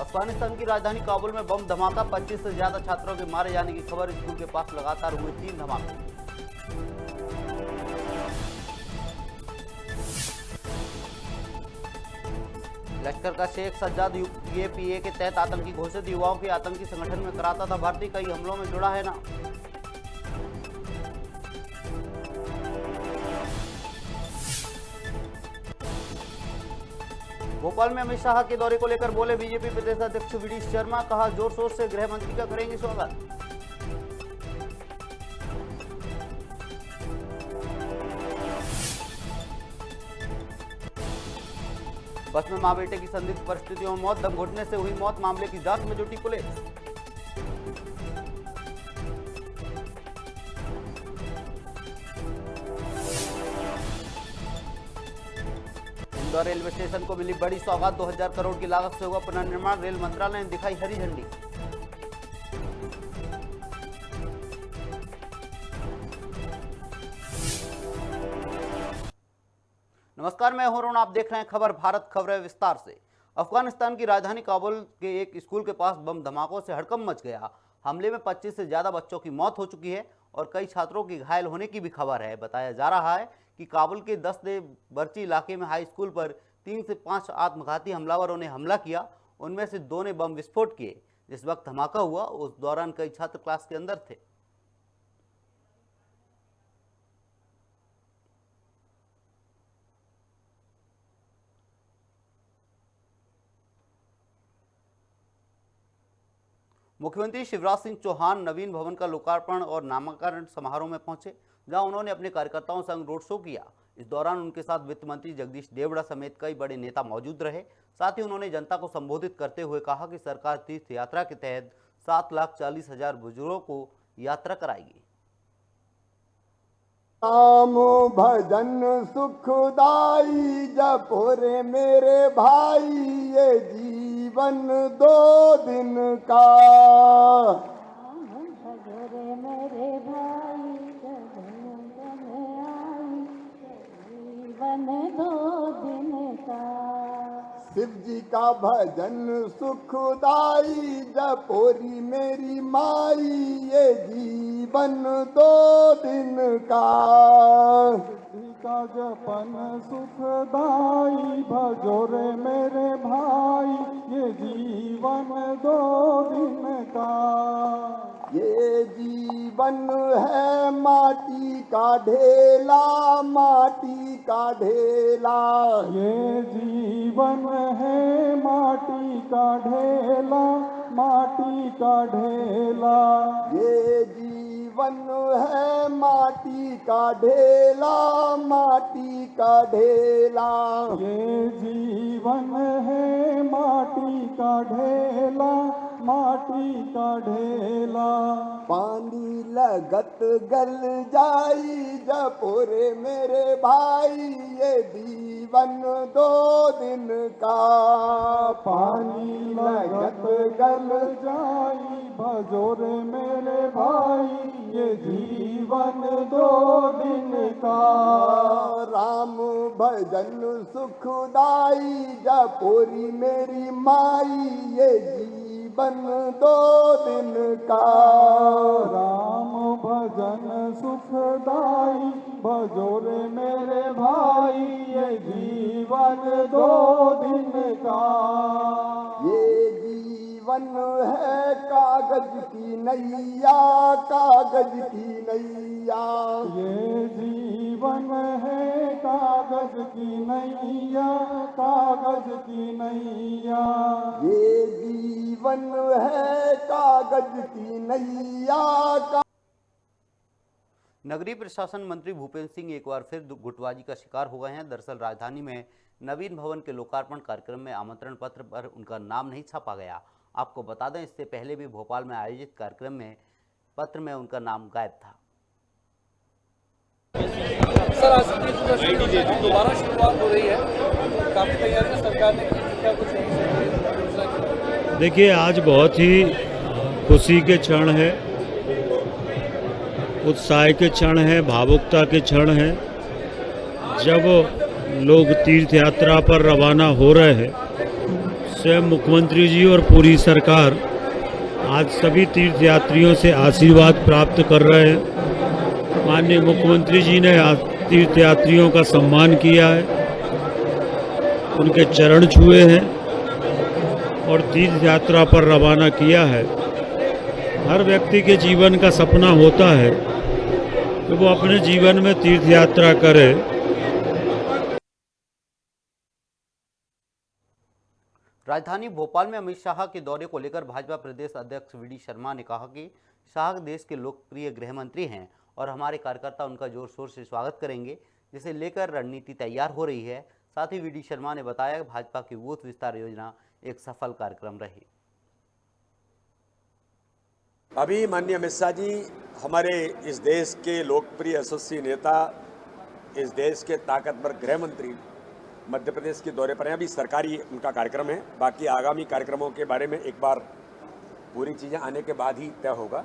अफगानिस्तान की राजधानी काबुल में बम धमाका, 25 से ज्यादा छात्रों के मारे जाने की खबर। स्कूल के पास लगातार हुए 3 धमाके। लश्कर का शेख सज्जाद यूएपीए के तहत आतंकी घोषित, युवाओं की आतंकी संगठन में कराता था भर्ती, कई हमलों में जुड़ा है ना। भोपाल में अमित शाह के दौरे को लेकर बोले बीजेपी प्रदेश अध्यक्ष वी डी शर्मा, कहा जोर शोर से गृह मंत्री का करेंगे स्वागत। बस में मां बेटे की संदिग्ध परिस्थितियों में मौत, दम घुटने से हुई मौत, मामले की जांच में जुटी पुलिस। इंदौर रेलवे स्टेशन को मिली बड़ी सौगात, 2000 करोड़ की लागत से होगा पुनर्निर्माण, रेल मंत्रालय ने दिखाई हरी झंडी। नमस्कार, मैं हूं, आप देख रहे हैं खबर भारत। खबरें विस्तार से। अफगानिस्तान की राजधानी काबुल के एक स्कूल के पास बम धमाकों से हड़कंप मच गया। हमले में 25 से ज्यादा बच्चों की मौत हो चुकी है और कई छात्रों की घायल होने की भी खबर है। बताया जा रहा है कि काबुल के दस्ते बर्ची इलाके में हाई स्कूल पर 3 से 5 आत्मघाती हमलावरों ने हमला किया। उनमें से 2 ने बम विस्फोट किए। जिस वक्त धमाका हुआ उस दौरान कई छात्र क्लास के अंदर थे। मुख्यमंत्री शिवराज सिंह चौहान नवीन भवन का लोकार्पण और नामकरण समारोह में पहुंचे, जहां उन्होंने अपने कार्यकर्ताओं संग रोड शो किया। इस दौरान उनके साथ वित्त मंत्री जगदीश देवड़ा समेत कई बड़े नेता मौजूद रहे। साथ ही उन्होंने जनता को संबोधित करते हुए कहा कि सरकार तीर्थ यात्रा के तहत 7,40,000 बुजुर्गों को यात्रा कराएगी। नाम भजन सुखदाई जपो रे मेरे भाई, ये जीवन 2 दिन का। भजो रे मेरे भाई, जीवन 2 दिन का। शिव जी का भजन सुखदाई जपोरी मेरी माई, ये जीवन 2 दिन का। का जपन सुखदाई भजो रे मेरे भाई, ये जीवन 2 दिन का। ये जीवन है माटी का ढेला, माटी का ढेला। ये जीवन है माटी का ढेला, माटी का ढेला। ये जीवन है माटी का ढेला, माटी का ढेला। ये जीवन है माटी का ढेला, माटी का ढेला। पानी लगत गल जाई जपोरे मेरे भाई, ये जीवन 2 दिन का। पानी लगत गल जाई भजो रे मेरे भाई, ये जीवन 2 दिन का। राम भजन सुखदाई जपोरी मेरी माई, ये जीवन 2 दिन का। राम भजन सुखदाई भजो रे मेरे भाई, ये जीवन 2 दिन का। ये जीवन है कागज की नैया, कागज की नैया। ये जीवन है कागज की नैया, कागज की नैया। ये जीवन है कागज की नैया। नगरीय प्रशासन मंत्री भूपेंद्र सिंह एक बार फिर गुटबाजी का शिकार हो गए हैं। दरअसल राजधानी में नवीन भवन के लोकार्पण कार्यक्रम में आमंत्रण पत्र पर उनका नाम नहीं छापा गया। आपको बता दें, इससे पहले भी भोपाल में आयोजित कार्यक्रम में पत्र में उनका नाम गायब था। सर, आज दोबारा शुरुआत हो रही है, काफी तैयारियां सरकार ने की, क्या कुछ है? देखिए, आज बहुत ही खुशी के क्षण है, उत्साह के क्षण है, भावुकता के क्षण है। जब लोग तीर्थ यात्रा पर रवाना हो रहे हैं, स्वयं मुख्यमंत्री जी और पूरी सरकार आज सभी तीर्थयात्रियों से आशीर्वाद प्राप्त कर रहे हैं। माननीय मुख्यमंत्री जी ने आज तीर्थयात्रियों का सम्मान किया है, उनके चरण छुए हैं और तीर्थ यात्रा पर रवाना किया है। हर व्यक्ति के जीवन का सपना होता है कि वो अपने जीवन में तीर्थ यात्रा करे। राजधानी भोपाल में अमित शाह के दौरे को लेकर भाजपा प्रदेश अध्यक्ष वी डी शर्मा ने कहा कि शाह देश के लोकप्रिय गृह मंत्री हैं और हमारे कार्यकर्ता उनका जोर शोर से स्वागत करेंगे, जिसे लेकर रणनीति तैयार हो रही है। साथ ही वी डी शर्मा ने बताया कि भाजपा की बूथ विस्तार योजना एक सफल कार्यक्रम रही। अभी माननीय अमित शाह जी हमारे इस देश के लोकप्रिय यशस्वी नेता, इस देश के ताकतवर गृह मंत्री मध्य प्रदेश के दौरे पर हैं। अभी सरकारी उनका कार्यक्रम है, बाकी आगामी कार्यक्रमों के बारे में एक बार पूरी चीज़ें आने के बाद ही तय होगा।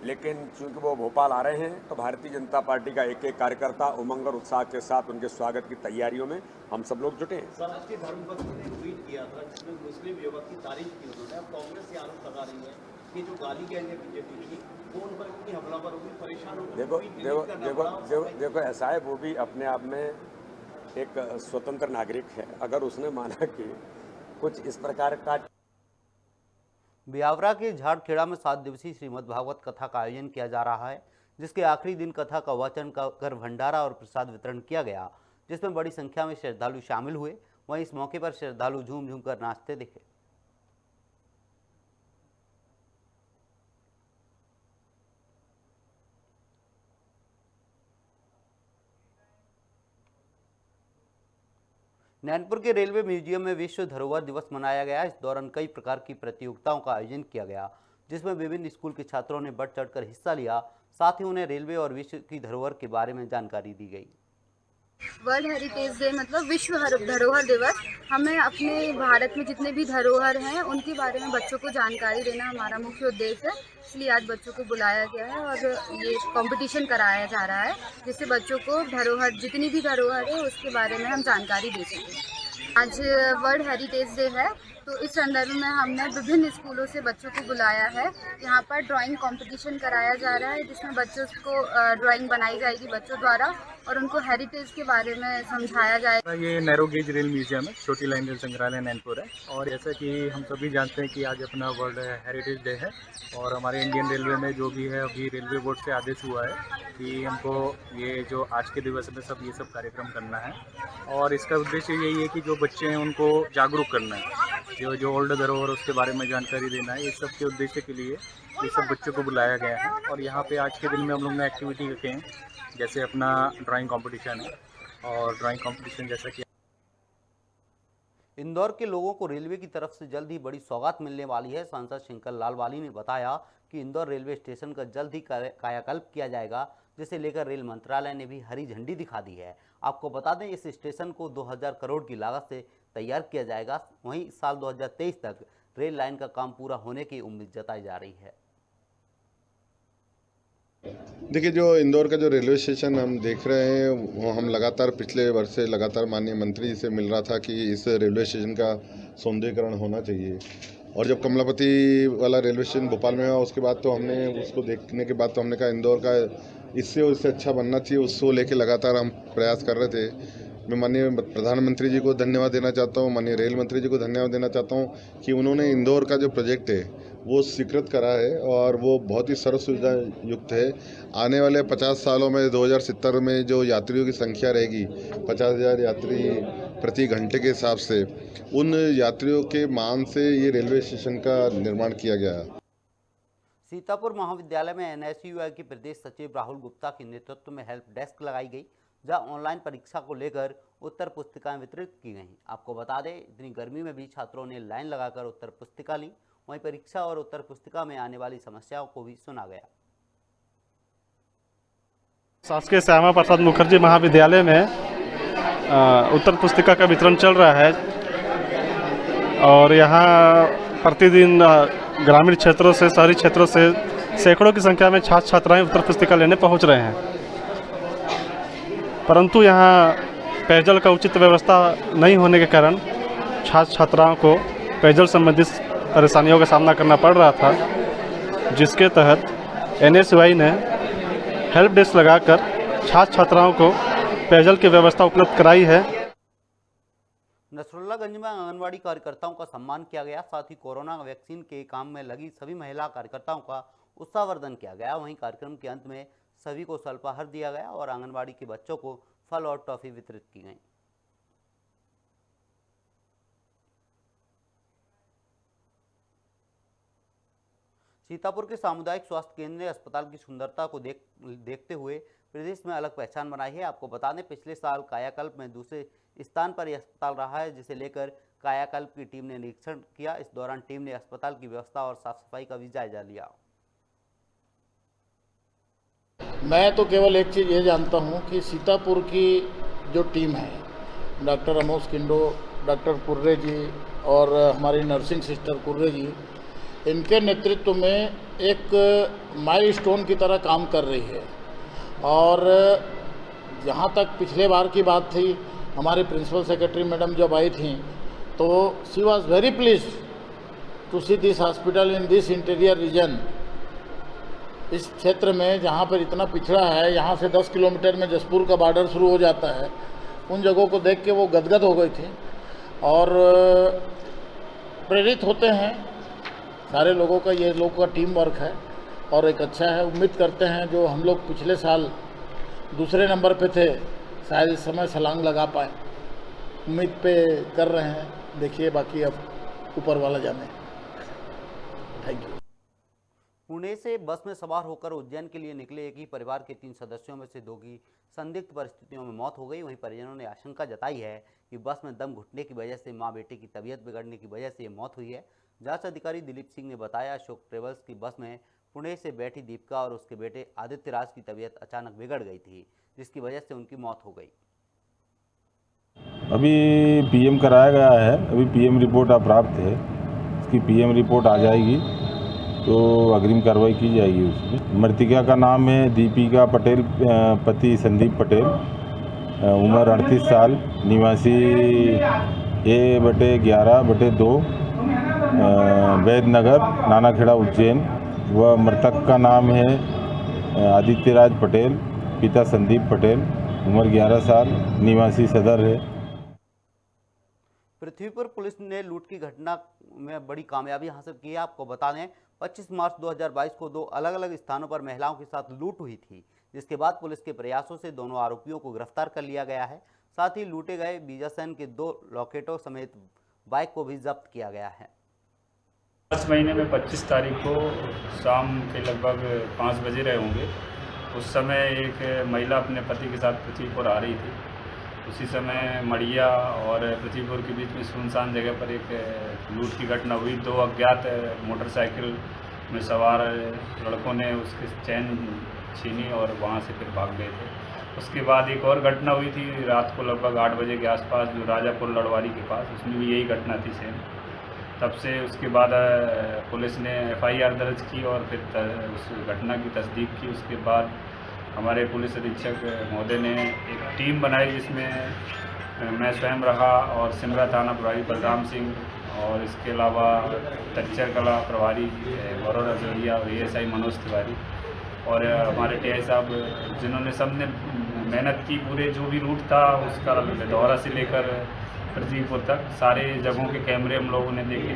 लेकिन चूंकि वो भोपाल आ रहे हैं तो भारतीय जनता पार्टी का एक एक कार्यकर्ता उमंग और उत्साह के साथ उनके स्वागत की तैयारियों में हम सब लोग जुटे हैं। राष्ट्रीय धर्मपत्नी ने ट्वीट किया था जिसमें मुस्लिम युवक की तारीफ की उन्होंने। अब कांग्रेस से आरोप लगा रही है कि जो गाली गए बीजेपी की वो उन पर इतनी हमलावर होगी, परेशान होगी। देखो ऐसा है, वो भी अपने आप में एक स्वतंत्र नागरिक है। अगर उसने माना कि कुछ इस प्रकार का। ब्यावरा के झाड़खेड़ा में 7 दिवसीय श्रीमद् भागवत कथा का आयोजन किया जा रहा है, जिसके आखिरी दिन कथा का वाचन कर भंडारा और प्रसाद वितरण किया गया, जिसमें बड़ी संख्या में श्रद्धालु शामिल हुए। वहीं इस मौके पर श्रद्धालु झूम झूम कर नाचते दिखे। नैनपुर के रेलवे म्यूजियम में विश्व धरोहर दिवस मनाया गया। इस दौरान कई प्रकार की प्रतियोगिताओं का आयोजन किया गया, जिसमें विभिन्न स्कूल के छात्रों ने बढ़ चढ़कर हिस्सा लिया। साथ ही उन्हें रेलवे और विश्व की धरोहर के बारे में जानकारी दी गई। वर्ल्ड हेरिटेज डे मतलब विश्व धरोहर दिवस, हमें अपने भारत में जितने भी धरोहर हैं उनके बारे में बच्चों को जानकारी देना हमारा मुख्य उद्देश्य है। इसलिए आज बच्चों को बुलाया गया है और ये कंपटीशन कराया जा रहा है, जिससे बच्चों को धरोहर, जितनी भी धरोहर है उसके बारे में हम जानकारी दे सकें। आज वर्ल्ड हेरिटेज डे है, तो इस संदर्भ में हमने विभिन्न स्कूलों से बच्चों को बुलाया है। यहाँ पर ड्राइंग कंपटीशन कराया जा रहा है, जिसमें बच्चों को ड्राइंग बनाई जाएगी बच्चों द्वारा और उनको हेरिटेज के बारे में समझाया जाएगा। ये नैरो गेज रेल म्यूजियम है, छोटी लाइन रेल संग्रहालय नैनपुर है। और जैसा कि हम सभी जानते हैं कि आज अपना वर्ल्ड हेरिटेज डे है और हमारे इंडियन रेलवे में जो भी है, अभी रेलवे बोर्ड से आदेश हुआ है कि हमको ये जो आज के दिवस में सब ये सब कार्यक्रम करना है। और इसका उद्देश्य यही है कि जो बच्चे हैं उनको जागरूक करना है, जो ओल्ड धरोहर उसके बारे में जानकारी देना है। इस सब के उद्देश्य के लिए ये सब बच्चों को बुलाया गया है। और यहाँ पे आज के दिन में हम लोग ने एक्टिविटी रखे हैं, जैसे अपना ड्राइंग कंपटीशन है और ड्राइंग कंपटीशन जैसा कि इंदौर के लोगों को रेलवे की तरफ से जल्द ही बड़ी सौगात मिलने वाली है। सांसद शंकर लालवानी ने बताया कि इंदौर रेलवे स्टेशन का जल्द ही कायाकल्प किया जाएगा, जिसे लेकर रेल मंत्रालय ने भी हरी झंडी दिखा दी है। आपको बता दें, इस स्टेशन को 2000 करोड़ की लागत से तैयार किया जाएगा। वहीं साल 2023 तक रेल लाइन का काम पूरा होने की उम्मीद जताई जा रही है। देखिए, जो इंदौर का जो रेलवे स्टेशन हम देख रहे हैं, वो हम लगातार पिछले वर्ष से लगातार माननीय मंत्री जी से मिल रहा था कि इस रेलवे स्टेशन का सौंदर्यीकरण होना चाहिए। और जब कमलापति वाला रेलवे स्टेशन भोपाल में हुआ, उसके बाद तो हमने उसको देखने के बाद तो हमने कहा इंदौर का इससे अच्छा बनना चाहिए। उसको लेके लगातार हम प्रयास कर रहे थे। मैं माननीय प्रधानमंत्री जी को धन्यवाद देना चाहता हूँ, माननीय रेल मंत्री जी को धन्यवाद देना चाहता हूँ कि उन्होंने इंदौर का जो प्रोजेक्ट है वो स्वीकृत करा है और वो बहुत ही सर्व सुविधा युक्त है। आने वाले 50 सालों में 2070 में जो यात्रियों की संख्या रहेगी 50,000 यात्री प्रति घंटे के हिसाब से, उन यात्रियों के मान से ये रेलवे स्टेशन का निर्माण किया गया है। सीतापुर महाविद्यालय में NSUI के प्रदेश सचिव राहुल गुप्ता के नेतृत्व में हेल्प डेस्क लगाई गई, जहां ऑनलाइन परीक्षा को लेकर उत्तर पुस्तिकाएं वितरित की गईं। आपको बता दें, इतनी गर्मी में भी छात्रों ने लाइन लगाकर उत्तर पुस्तिका ली। वहीं परीक्षा और उत्तर पुस्तिका में आने वाली समस्याओं को भी सुना गया। शासकीय श्यामा प्रसाद मुखर्जी महाविद्यालय में उत्तर पुस्तिका का वितरण चल रहा है और यहाँ प्रतिदिन ग्रामीण क्षेत्रों से, शहरी क्षेत्रों से सैकड़ों की संख्या में छात्र छात्राएं उत्तर पुस्तिका लेने पहुंच रहे हैं। परंतु यहाँ पेयजल का उचित व्यवस्था नहीं होने के कारण छात्र छात्राओं को पेयजल संबंधित परेशानियों का सामना करना पड़ रहा था, जिसके तहत NSY ने हेल्प डेस्क लगाकर छात्र छात्राओं को पेयजल की व्यवस्था उपलब्ध कराई है। नसरुल्लागंज में आंगनवाड़ी कार्यकर्ताओं का सम्मान किया गया। साथ ही कोरोना वैक्सीन के काम में लगी सभी महिला कार्यकर्ताओं का उत्साहवर्धन किया गया। वहीं कार्यक्रम के अंत में सभी को अल्पाहार दिया गया और आंगनवाड़ी के बच्चों को फल और टॉफी वितरित की गई। सीतापुर के सामुदायिक स्वास्थ्य केंद्र ने अस्पताल की सुंदरता को देखते हुए प्रदेश में अलग पहचान बनाई है। आपको बता दें, पिछले साल कायाकल्प में दूसरे स्थान पर यह अस्पताल रहा है, जिसे लेकर कायाकल्प की टीम ने निरीक्षण किया। इस दौरान टीम ने अस्पताल की व्यवस्था और साफ सफाई का भी जायजा लिया। मैं तो केवल एक चीज़ ये जानता हूँ कि सीतापुर की जो टीम है, डॉक्टर अमोस किंडो, डॉक्टर कुर्रे जी और हमारी नर्सिंग सिस्टर कुर्रे जी, इनके नेतृत्व में एक माइलस्टोन की तरह काम कर रही है। और जहाँ तक पिछले बार की बात थी, हमारी प्रिंसिपल सेक्रेटरी मैडम जब आई थी तो she was very pleased to see this hospital in this interior region. इस क्षेत्र में जहाँ पर इतना पिछड़ा है, यहाँ से 10 किलोमीटर में जसपुर का बॉर्डर शुरू हो जाता है, उन जगहों को देख के वो गदगद हो गई थी और प्रेरित होते हैं सारे लोगों का। ये लोगों का टीम वर्क है और एक अच्छा है। उम्मीद करते हैं जो हम लोग पिछले साल दूसरे नंबर पे थे, शायद इस समय छलांग लगा पाए। उम्मीद पे कर रहे हैं, देखिए बाकी अब ऊपर वाला जाने। Thank you. पुणे से बस में सवार होकर उज्जैन के लिए निकले एक ही परिवार के 3 सदस्यों में से 2 की संदिग्ध परिस्थितियों में मौत हो गई। वहीं परिजनों ने आशंका जताई है कि बस में दम घुटने की वजह से मां बेटे की तबीयत बिगड़ने की वजह से ये मौत हुई है। जांच अधिकारी दिलीप सिंह ने बताया, अशोक ट्रेवल्स की बस में पुणे से बैठी दीपिका और उसके बेटे आदित्य राज की तबीयत अचानक बिगड़ गई थी, जिसकी वजह से उनकी मौत हो गई। अभी पीएम कराया गया है, अभी पीएम रिपोर्ट प्राप्त है। उसकी पीएम रिपोर्ट आ जाएगी तो अग्रिम कार्रवाई की जाएगी उसमें। मृतिका का नाम है दीपिका पटेल, पति संदीप पटेल, उम्र 38 साल, निवासी A/11/2 वैद्यनगर, नानाखेड़ा, उज्जैन। वह मृतक का नाम है आदित्य राज पटेल, पिता संदीप पटेल, उम्र 11 साल, निवासी सदर है। पृथ्वीपुर पुलिस ने लूट की घटना में बड़ी कामयाबी हासिल की है। आपको बता दें, 25 मार्च 2022 को 2 अलग अलग स्थानों पर महिलाओं के साथ लूट हुई थी, जिसके बाद पुलिस के प्रयासों से दोनों आरोपियों को गिरफ्तार कर लिया गया है। साथ ही लूटे गए बीजासन के 2 लॉकेटों समेत बाइक को भी जब्त किया गया है। 5 महीने में 25 तारीख को शाम के लगभग 5 बजे रहे होंगे। उस समय एक महिला अपने पति के साथ पृथ्वीपुर आ रही थी। उसी समय मड़िया और पृथ्वीपुर के बीच में सुनसान जगह पर एक लूट की घटना हुई। 2 अज्ञात मोटरसाइकिल में सवार लड़कों ने उसके चैन छीनी और वहां से फिर भाग गए थे। उसके बाद एक और घटना हुई थी रात को लगभग 8 बजे के आसपास, जो राजापुर लड़वारी के पास, उसमें भी यही घटना थी सेम। तब से उसके बाद पुलिस ने FIR दर्ज की और फिर उस घटना की तस्दीक की। उसके बाद हमारे पुलिस अधीक्षक महोदय ने एक टीम बनाई, जिसमें मैं स्वयं रहा और सिमरा थाना प्रभारी बलराम सिंह और इसके अलावा तच्चर कला प्रभारी वरुण रजौरिया और ASI मनोज तिवारी और हमारे TI साहब, जिन्होंने सबने मेहनत की। पूरे जो भी रूट था उसका दौरा से लेकर पृथ्वीपुर तक सारे जगहों के कैमरे हम लोगों ने देखे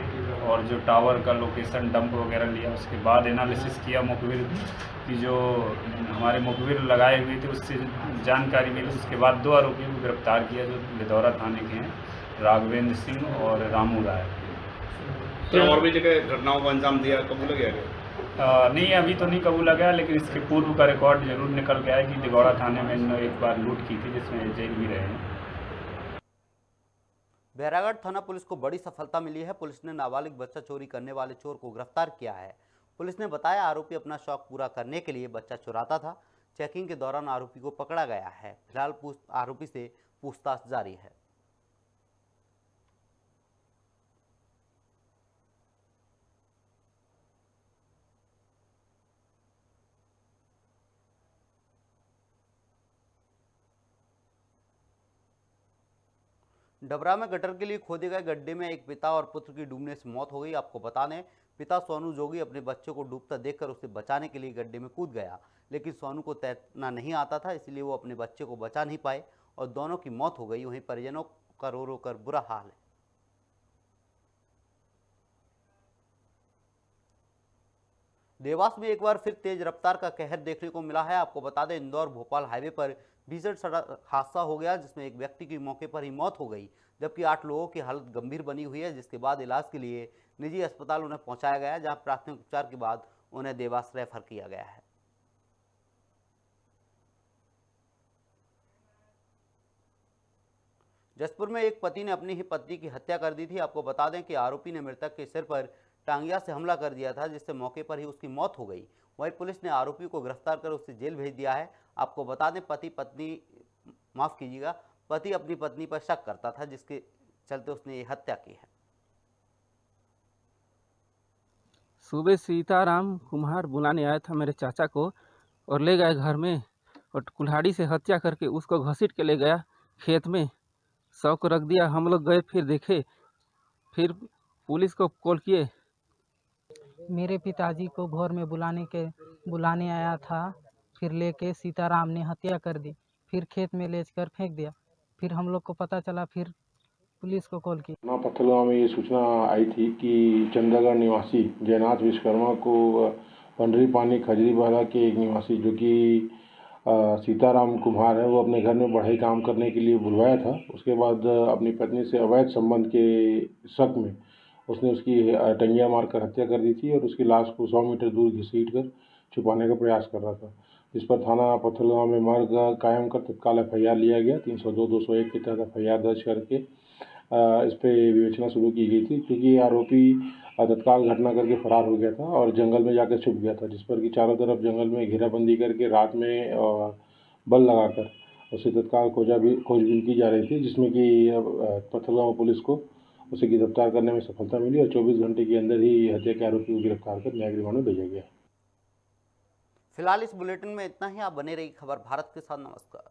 और जो टावर का लोकेशन डंप वगैरह लिया। उसके बाद एनालिसिस किया मुखबिर की, जो हमारे मुखबिर लगाए हुए थे उससे जानकारी मिली। उसके बाद 2 आरोपियों को गिरफ्तार किया, जो लिदौरा थाने के हैं, राघवेंद्र सिंह और रामू राय। तो और भी जगह घटनाओं को अंजाम दिया, कबूला गया? नहीं, अभी तो नहीं कबूला गया, लेकिन इसके पूर्व का रिकॉर्ड जरूर निकल के आया कि लिदौरा थाने में इन्होंने एक बार लूट की थी, जिसमें जेल भी रहे हैं। बैरागढ़ थाना पुलिस को बड़ी सफलता मिली है। पुलिस ने नाबालिग बच्चा चोरी करने वाले चोर को गिरफ्तार किया है। पुलिस ने बताया, आरोपी अपना शौक पूरा करने के लिए बच्चा चुराता था। चेकिंग के दौरान आरोपी को पकड़ा गया है। फिलहाल आरोपी से पूछताछ जारी है। डबरा में गटर के लिए खोदे गए गड्ढे में एक पिता और पुत्र की डूबने से मौत हो गई। आपको बता दें, पिता सोनू जोगी अपने बच्चे को डूबता देखकर उसे बचाने के लिए गड्ढे में कूद गया, लेकिन सोनू को तैरना नहीं आता था, इसलिए वो अपने बच्चे को बचा नहीं पाए और दोनों की मौत हो गई। वहीं परिजनों का रो रो कर बुरा हाल है। देवास में एक बार फिर तेज रफ्तार का कहर देखने को मिला है। आपको बता दें, इंदौर भोपाल हाईवे पर भीषण सड़क हादसा हो गया, जिसमें एक व्यक्ति की मौके पर ही मौत हो गई, जबकि 8 लोगों की हालत गंभीर बनी हुई है, जिसके बाद इलाज के लिए निजी अस्पताल उन्हें पहुंचाया गया, जहां प्राथमिक उपचार के बाद उन्हें देवास रेफर किया गया है। जसपुर में एक पति ने अपनी ही पत्नी की हत्या कर दी थी। आपको बता दें कि आरोपी ने मृतक के सिर पर टांगिया से हमला कर दिया था, जिससे मौके पर ही उसकी मौत हो गई। वहीं पुलिस ने आरोपी को गिरफ्तार कर उसे जेल भेज दिया है। आपको बता दें, पति अपनी पत्नी पर शक करता था, जिसके चलते उसने ये हत्या की है। सुबह सीताराम कुम्हार बुलाने आया था मेरे चाचा को और ले गए घर में और कुल्हाड़ी से हत्या करके उसको घसीट के ले गया खेत में, शव को रख दिया। हम लोग गए, फिर देखे, फिर पुलिस को कॉल किए। मेरे पिताजी को भोर में बुलाने आया था, फिर लेके सीताराम ने हत्या कर दी, फिर खेत में लेकर फेंक दिया। फिर हम लोग को पता चला, फिर पुलिस को कॉल की। पत्थलगांव में ये सूचना आई थी कि चंद्रगढ़ निवासी जयनाथ विश्वकर्मा को पंडरी पानी खजरी वाला के एक निवासी जो कि सीताराम कुम्हार है, वो अपने घर में बढ़ई काम करने के लिए बुलवाया था। उसके बाद अपनी पत्नी से अवैध संबंध के शक में उसने उसकी टंगिया मारकर हत्या कर दी थी और उसकी लाश को 100 मीटर दूर घसीट कर छुपाने का प्रयास कर रहा था, जिस पर थाना पत्थलगांव में मर्ग कायम कर तत्काल FIR लिया गया। 302-201 के तहत FIR दर्ज करके इस पर विवेचना शुरू की गई थी, क्योंकि आरोपी तत्काल घटना करके फरार हो गया था और जंगल में जाकर छुप गया था, जिस पर कि चारों तरफ जंगल में घेराबंदी करके रात में बल लगाकर उसे तत्काल खोजबीन की जा रही थी, जिसमें कि पत्थलगांव पुलिस को उसे गिरफ्तार करने में सफलता मिली और 24 घंटे के अंदर ही हत्या के आरोपी को गिरफ्तार कर न्यायिक रिमांड में भेजा गया। फिलहाल इस बुलेटिन में इतना ही। आप बने रहिए खबर भारत के साथ। नमस्कार।